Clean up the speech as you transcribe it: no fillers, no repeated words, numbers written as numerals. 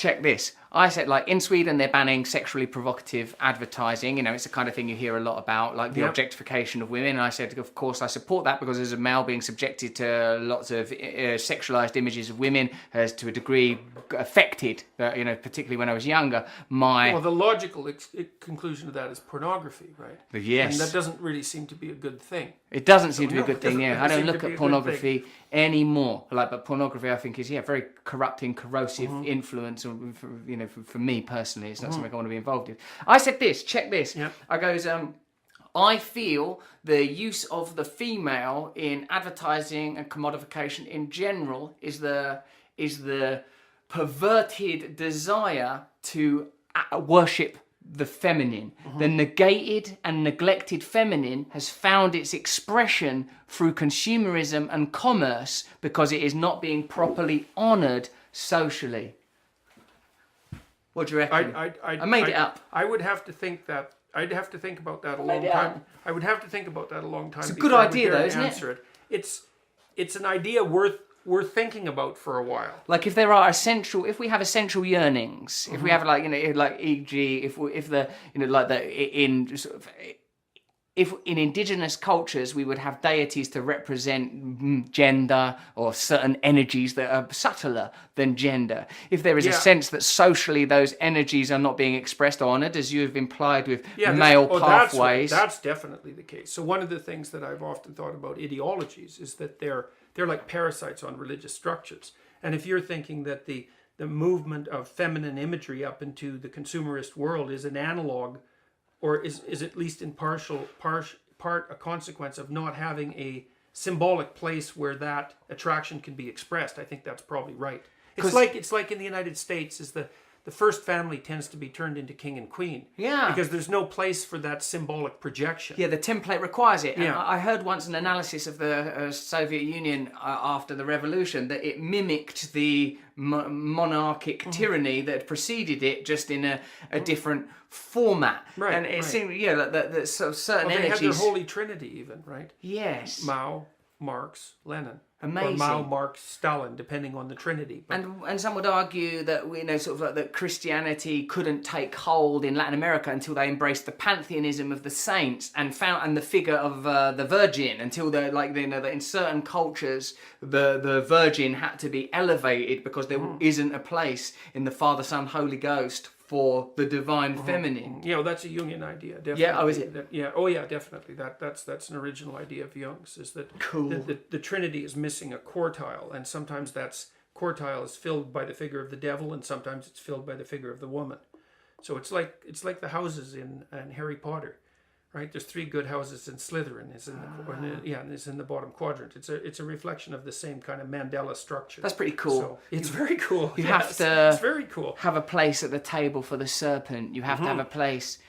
check this. I said, like, in Sweden, they're banning sexually provocative advertising. You know, it's the kind of thing you hear a lot about, like the objectification of women. And I said, of course, I support that because as a male being subjected to lots of sexualized images of women has, to a degree, affected, you know, particularly when I was younger, Well, the logical conclusion of that is pornography, right? Yes. And that doesn't really seem to be a good thing. It doesn't seem to be a good thing, yeah. I don't seem to look be a at good pornography anymore. But pornography, I think, is very corrupting, corrosive influence. You know, for me personally, it's not something I want to be involved in. I said this. Check this. Yep. I goes. I feel the use of the female in advertising and commodification in general is the perverted desire to worship the feminine. The negated and neglected feminine has found its expression through consumerism and commerce because it is not being properly honoured socially. What do you reckon? I made it up. I would have to think that. I'd have to think about that a long time. I would have to think about that a long time. It's a good idea, though, isn't it? It's an idea worth thinking about for a while. Like if there are if we have essential yearnings, if we have like, you know, like e.g. if the, you know, like the in sort of, if in indigenous cultures we would have deities to represent gender or certain energies that are subtler than gender. If there is a sense that socially those energies are not being expressed or honoured, as you have implied with male pathways. That's definitely the case. So one of the things that I've often thought about ideologies is that they're like parasites on religious structures. And if you're thinking that the movement of feminine imagery up into the consumerist world is an analog, or is at least in part a consequence of not having a symbolic place where that attraction can be expressed, I think that's probably right. It's like in the United States, is the first family tends to be turned into king and queen. Yeah. Because there's no place for that symbolic projection. Yeah, the template requires it. And Yeah. I heard once an analysis of the Soviet Union after the revolution that it mimicked the monarchic tyranny that had preceded it, just in a different format. Right, and it seemed, that sort of certain Well, they energies. had their Holy Trinity even, right? Yes. Mao, Marx, Lenin. Amazing. Or Mao, Marx, Stalin, depending on the Trinity. But And some would argue that sort of like that Christianity couldn't take hold in Latin America until they embraced the pantheism of the saints and the figure of the Virgin, until that in certain cultures the Virgin had to be elevated because there isn't a place in the Father, Son, Holy Ghost for the divine feminine. Yeah, well, that's a Jungian idea, definitely. Yeah, is it? Definitely. That's an original idea of Jung's, is that Cool. the Trinity is missing a quartile, and sometimes that quartile is filled by the figure of the devil, and sometimes it's filled by the figure of the woman. So it's like the houses in Harry Potter, right? There's 3 good houses, and Slytherin is in the bottom quadrant. It's a reflection of the same kind of Mandela structure. That's pretty cool. So it's very cool. You have to It's very cool. have a place at the table for the serpent. You have to have a place